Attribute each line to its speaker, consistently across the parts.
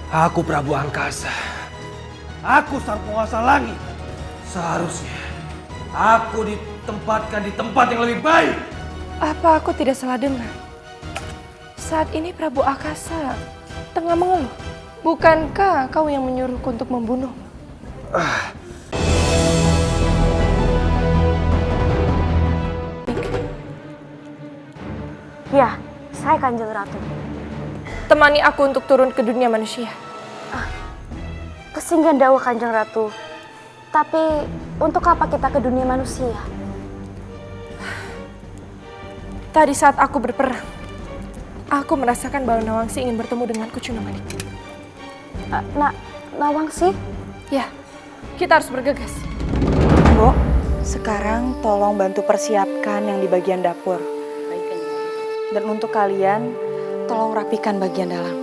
Speaker 1: Aku Prabu Angkasa. Aku sang penguasa langit. Seharusnya aku ditempatkan di tempat yang lebih baik.
Speaker 2: Apa aku tidak salah dengar? Saat ini Prabu Akasa tengah mengeluh. Bukankah kau yang menyuruhku untuk membunuh?
Speaker 3: Ya, saya Kanjeng Ratu.
Speaker 2: Temani aku untuk turun ke dunia manusia.
Speaker 3: Kesinggian dakwah Kanjeng Ratu. Tapi untuk apa kita ke dunia manusia?
Speaker 2: Tadi saat aku berperang, aku merasakan bahwa Nawangsi ingin bertemu denganku Cundomanik.
Speaker 3: Nawangsi?
Speaker 2: Ya, kita harus bergegas.
Speaker 4: Mbok, sekarang tolong bantu persiapkan yang di bagian dapur. Dan untuk kalian, tolong rapikan bagian dalam.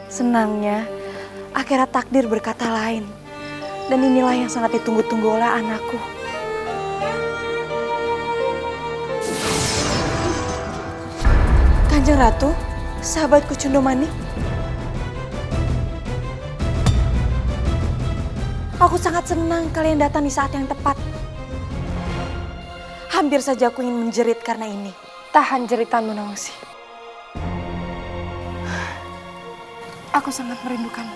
Speaker 4: Senangnya, akhirnya takdir berkata lain. Dan inilah yang sangat ditunggu-tunggu oleh anakku. Kanjeng Ratu, sahabatku Cundomanik. Aku sangat senang kalian datang di saat yang tepat. Hampir saja aku ingin menjerit karena ini.
Speaker 2: Tahan jeritanmu, Nawangsi. Aku sangat merindukanmu.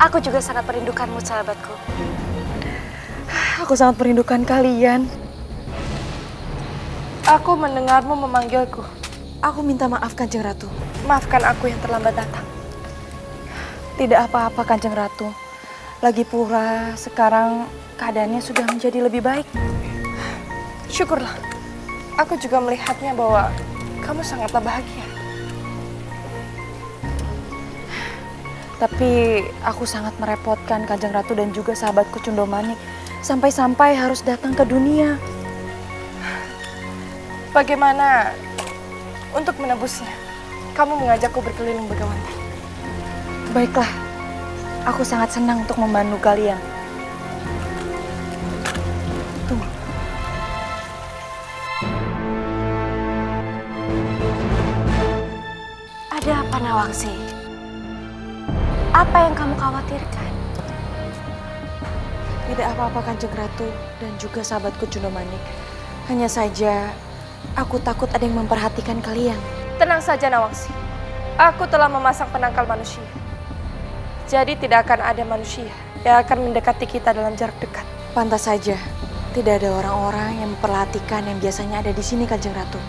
Speaker 3: Aku juga sangat merindukanmu, sahabatku.
Speaker 4: Aku sangat merindukan kalian.
Speaker 2: Aku mendengarmu memanggilku.
Speaker 4: Aku minta maaf Kanjeng Ratu.
Speaker 2: Maafkan aku yang terlambat datang.
Speaker 4: Tidak apa-apa Kanjeng Ratu. Lagi pula sekarang keadaannya sudah menjadi lebih baik.
Speaker 2: Syukurlah. Aku juga melihatnya bahwa kamu sangatlah bahagia.
Speaker 4: Tapi aku sangat merepotkan Kanjeng Ratu dan juga sahabatku Cundomanik. Sampai-sampai harus datang ke dunia.
Speaker 2: Bagaimana untuk menebusnya? Kamu mengajakku berkeliling Begawanti.
Speaker 4: Baiklah, aku sangat senang untuk membantu kalian. Tunggu.
Speaker 3: Ada apa, Nawangsi? Apa yang kamu khawatirkan?
Speaker 4: Tidak apa-apa Kanjeng Ratu dan juga sahabatku Cundomanik. Hanya saja aku takut ada yang memperhatikan kalian.
Speaker 2: Tenang saja, Nawangsi. Aku telah memasang penangkal manusia. Jadi tidak akan ada manusia yang akan mendekati kita dalam jarak dekat.
Speaker 4: Pantas saja, tidak ada orang-orang yang memperhatikan yang biasanya ada di sini Kanjeng Ratu.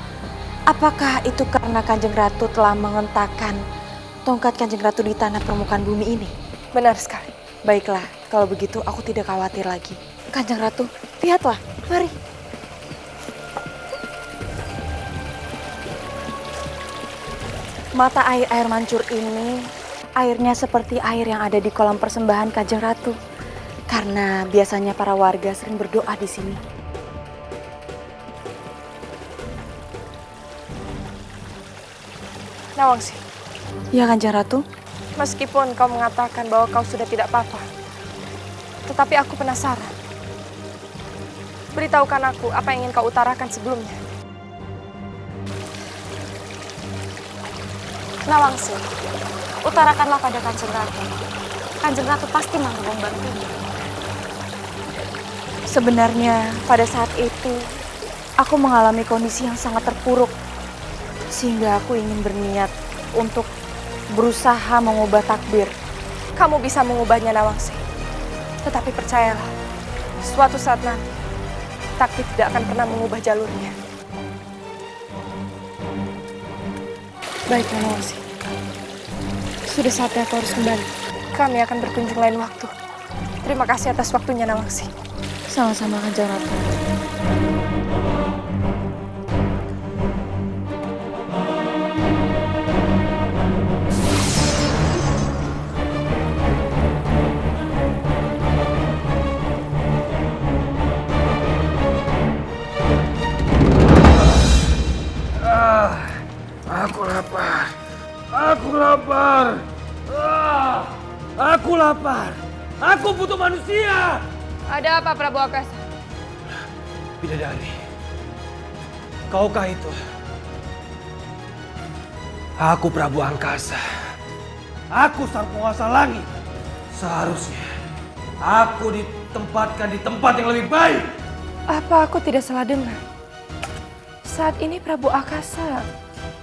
Speaker 4: Apakah itu karena Kanjeng Ratu telah mengentakkan tongkat Kanjeng Ratu di tanah permukaan bumi ini?
Speaker 2: Benar sekali.
Speaker 4: Baiklah, kalau begitu aku tidak khawatir lagi. Kanjeng Ratu, lihatlah, mari. Mata air mancur ini, airnya seperti air yang ada di kolam persembahan Kanjeng Ratu. Karena biasanya para warga sering berdoa di sini.
Speaker 2: Nawangsi,
Speaker 4: Ya Kanjeng Ratu?
Speaker 2: meskipun kau mengatakan bahwa kau sudah tidak apa-apa, tetapi aku penasaran. Beritahukan aku apa yang ingin kau utarakan sebelumnya.
Speaker 3: Nawangsi, utarakanlah pada Kanjeng Ratu. Kanjeng Ratu pasti mau membantumu.
Speaker 4: Sebenarnya pada saat itu, aku mengalami kondisi yang sangat terpuruk. Sehingga aku ingin berniat untuk berusaha mengubah takdir.
Speaker 2: Kamu bisa mengubahnya, Nawangsi. Tetapi percayalah, suatu saat nanti, takdir tidak akan pernah mengubah jalurnya. Baiklah, Nawangsi. Sudah saatnya aku harus kembali. Kami akan berkunjung lain waktu. Terima kasih atas waktunya, Nawangsi.
Speaker 4: Sama-sama Kanjeng Ratu.
Speaker 1: Aku lapar. Aku lapar. Aku lapar. Aku butuh manusia.
Speaker 2: Ada apa, Prabu Akasa?
Speaker 1: Bidadari, kaukah itu? Aku Prabu Angkasa. Aku sang penguasa langit. Seharusnya aku ditempatkan di tempat yang lebih baik.
Speaker 2: Apa aku tidak salah dengar? Saat ini Prabu Akasa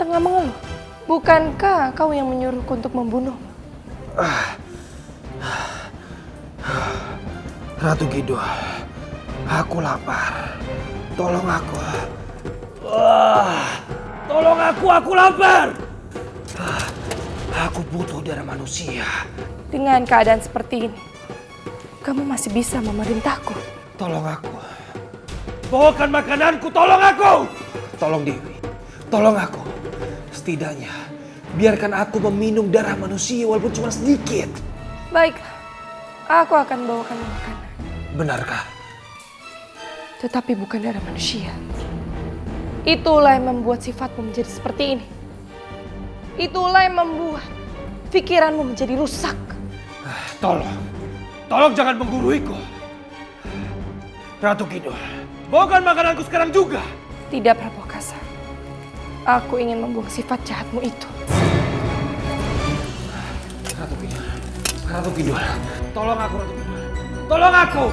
Speaker 2: tengah mengeluh. Bukankah kau yang menyuruhku untuk membunuh?
Speaker 1: Ratu Kidul, aku lapar. Tolong aku. Tolong aku lapar. Aku butuh darah manusia.
Speaker 2: Dengan keadaan seperti ini, kamu masih bisa memerintahku.
Speaker 1: Tolong aku. Bawakan makananku, tolong aku. Tolong Dewi, tolong aku. Setidaknya, biarkan aku meminum darah manusia walaupun cuma sedikit.
Speaker 2: Baiklah, aku akan bawakan makanan.
Speaker 1: Benarkah?
Speaker 2: Tetapi bukan darah manusia. Itulah yang membuat sifatmu menjadi seperti ini. Itulah yang membuat pikiranmu menjadi rusak.
Speaker 1: Tolong jangan mengguruiku. Ratu Kidul, bawakan makananku sekarang juga.
Speaker 2: Tidak, Prabu Akasa. Aku ingin membuang sifat jahatmu itu.
Speaker 1: Ratu Kidul, tolong aku Ratu Kidul. Tolong aku,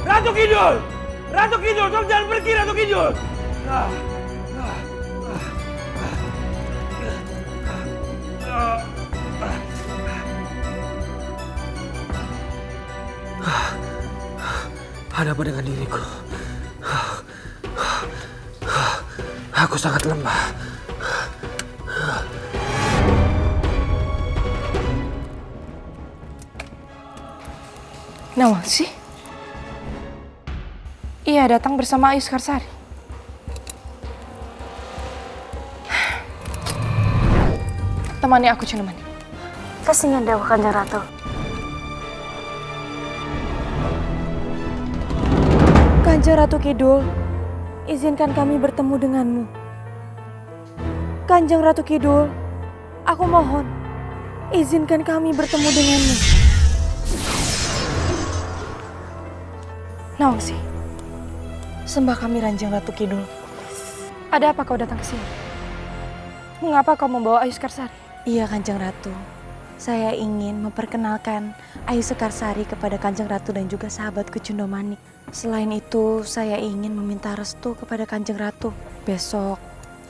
Speaker 1: Ratu Kidul. Ratu Kidul, tolong jangan pergi Ratu Kidul. Ada apa dengan diriku? Aku sangat lemah.
Speaker 2: Nawangsi? Ia datang bersama Ayu Sekarsari. Temani aku, Cundemanik.
Speaker 3: Kesingin Dewa Kanjeng Ratu.
Speaker 4: Kanjeng Ratu Kidul, izinkan kami bertemu denganmu. Kanjeng Ratu Kidul, aku mohon, izinkan kami bertemu denganmu.
Speaker 2: Nawangsi,
Speaker 4: Sembah kami Kanjeng Ratu Kidul.
Speaker 2: ada apa kau datang ke sini? Mengapa kau membawa Ayu Sekarsari?
Speaker 4: Iya Kanjeng Ratu, saya ingin memperkenalkan Ayu Sekarsari kepada Kanjeng Ratu dan juga sahabatku Cundemanik. Selain itu, saya ingin meminta restu kepada Kanjeng Ratu. Besok,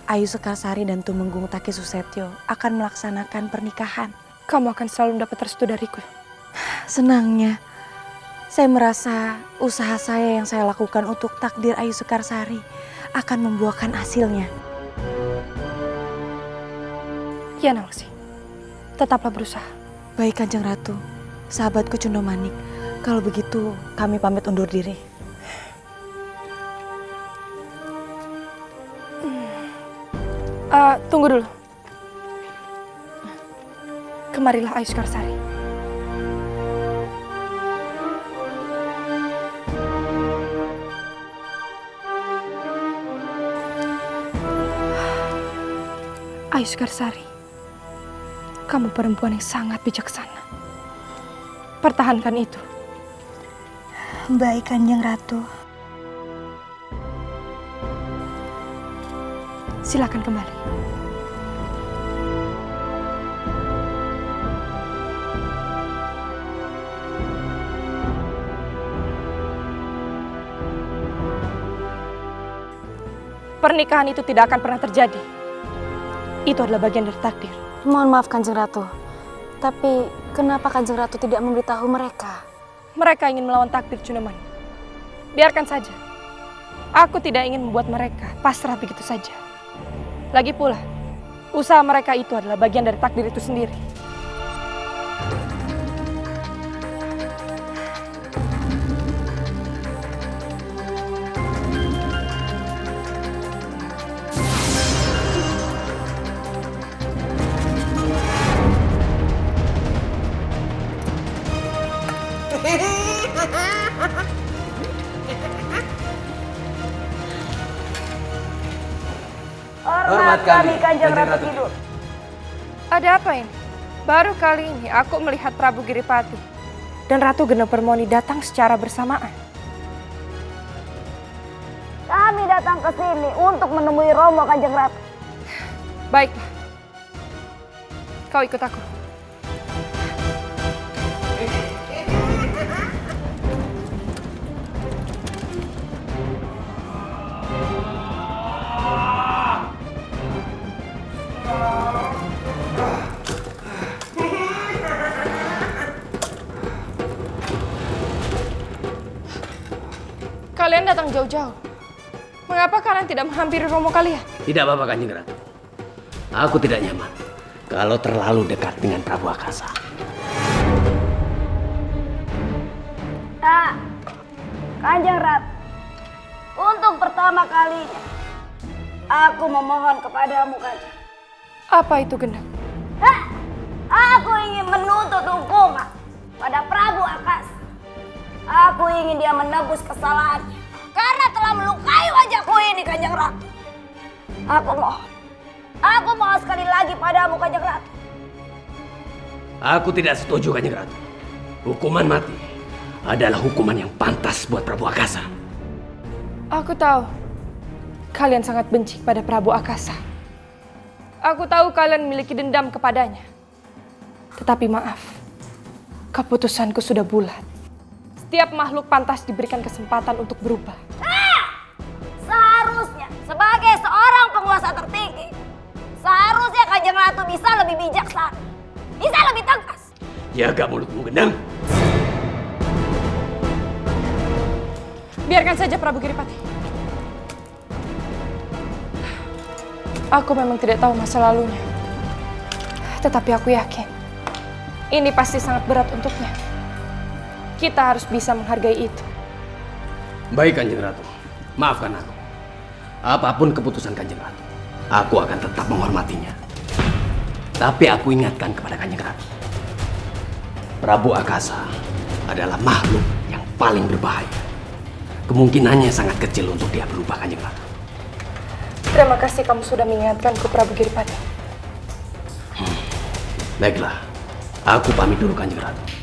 Speaker 4: Ayu Sekarsari dan Tumenggung Taki Susetyo akan melaksanakan pernikahan.
Speaker 2: Kamu akan selalu mendapat restu dariku.
Speaker 4: Senangnya, saya merasa usaha saya yang saya lakukan untuk takdir Ayu Sekarsari akan membuahkan hasilnya.
Speaker 2: Ya Nawangsi, tetaplah berusaha.
Speaker 4: Baik Kanjeng Ratu, sahabatku Cundemanik. Kalau begitu, kami pamit undur diri.
Speaker 2: Tunggu dulu. Kemarilah Ayu Sekarsari. Ayu Sekarsari, kamu perempuan yang sangat bijaksana. Pertahankan itu.
Speaker 4: Baik Kanjeng Ratu.
Speaker 2: Silakan kembali. Pernikahan itu tidak akan pernah terjadi. Itu adalah bagian dari takdir.
Speaker 3: Mohon maaf Kanjeng Ratu. Tapi kenapa Kanjeng Ratu tidak memberitahu mereka?
Speaker 2: Mereka ingin melawan takdir Cundemanik. Biarkan saja. Aku tidak ingin membuat mereka pasrah begitu saja. Lagi pula, usaha mereka itu adalah bagian dari takdir itu sendiri.
Speaker 1: Hormat kami, Kanjeng Ratu
Speaker 2: Kidul. Ada apa ini? Baru kali ini aku melihat Prabu Giripati dan Ratu Genep Permoni datang secara bersamaan.
Speaker 3: Kami datang ke sini untuk menemui Romo Kanjeng Ratu.
Speaker 2: Baiklah. kau ikut aku. Kalian datang jauh-jauh. Mengapa kalian tidak menghampiri romo kalian?
Speaker 5: Tidak apa-apa Kanjeng Ratu. Aku tidak nyaman kalau terlalu dekat dengan Prabu Akasa.
Speaker 6: Kanjeng Ratu, untuk pertama kalinya aku memohon kepadamu, Kanjeng.
Speaker 2: Apa itu, Gendang?
Speaker 6: Aku ingin menuntut hukuman pada Prabu Akasa. Aku ingin dia menebus kesalahannya karena telah melukai wajahku ini, Kanjeng Ratu. Aku mohon sekali lagi padamu, Kanjeng Ratu.
Speaker 5: Aku tidak setuju Kanjeng Ratu. Hukuman mati adalah hukuman yang pantas buat Prabu Akasa.
Speaker 2: Aku tahu kalian sangat benci pada Prabu Akasa. Aku tahu kalian memiliki dendam kepadanya. Tetapi maaf, keputusanku sudah bulat. Setiap makhluk pantas diberikan kesempatan untuk berubah.
Speaker 6: Seharusnya sebagai seorang penguasa tertinggi, seharusnya Kanjeng Ratu bisa lebih bijaksana, bisa lebih tegas.
Speaker 5: Jaga mulutmu, Gendang.
Speaker 2: Biarkan saja Prabu Giripati. Aku memang tidak tahu masa lalunya. Tetapi aku yakin ini pasti sangat berat untuknya. Kita harus bisa menghargai itu.
Speaker 5: Baik Kanjeng Ratu, maafkan aku. Apapun keputusan Kanjeng Ratu, aku akan tetap menghormatinya. Tapi aku ingatkan kepada Kanjeng Ratu, Prabu Akasa adalah makhluk yang paling berbahaya. Kemungkinannya sangat kecil untuk dia berubah, Kanjeng Ratu.
Speaker 2: Terima kasih kamu sudah mengingatkanku, Prabu Giripati.
Speaker 5: Baiklah, aku pamit dulu Kanjeng Ratu.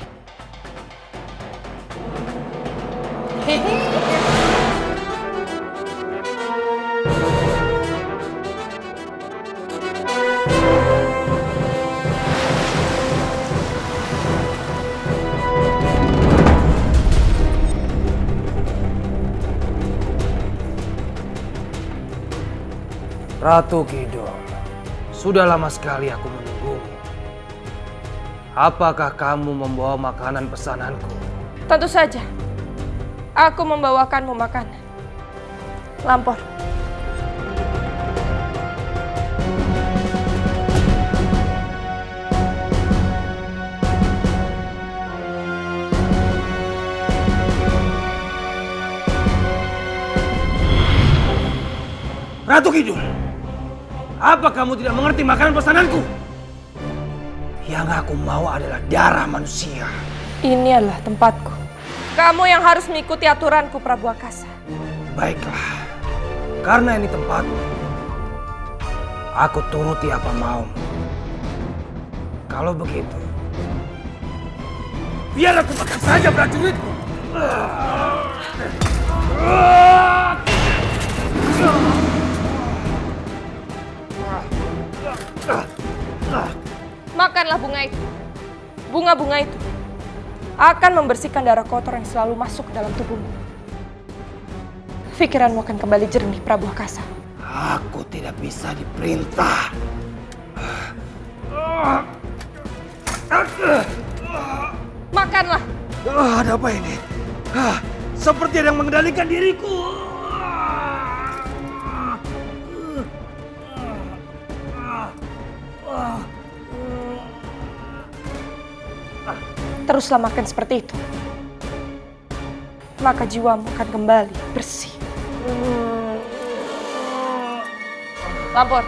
Speaker 1: Ratu Kidul, sudah lama sekali aku menunggumu. Apakah kamu membawa makanan pesananku?
Speaker 2: Tentu saja. Aku membawakanmu makanan. Lampor.
Speaker 1: Ratu Kidul, apa kamu tidak mengerti makanan pesananku? Yang aku mau adalah darah manusia.
Speaker 2: Ini adalah tempatku. Kamu yang harus mengikuti aturanku, Prabu Akasa.
Speaker 1: Baiklah, karena ini tempatmu, aku turuti apa maumu. Kalau begitu, biar aku makan saja prajuritku.
Speaker 2: Makanlah bunga itu. Bunga-bunga itu akan membersihkan darah kotor yang selalu masuk ke dalam tubuhmu. Pikiranmu akan kembali jernih, Prabu Akasa.
Speaker 1: Aku tidak bisa diperintah.
Speaker 2: Makanlah.
Speaker 1: Ada apa ini? Seperti ada yang mengendalikan diriku.
Speaker 2: Teruslah makan seperti itu. Maka jiwamu akan kembali bersih. Lampor.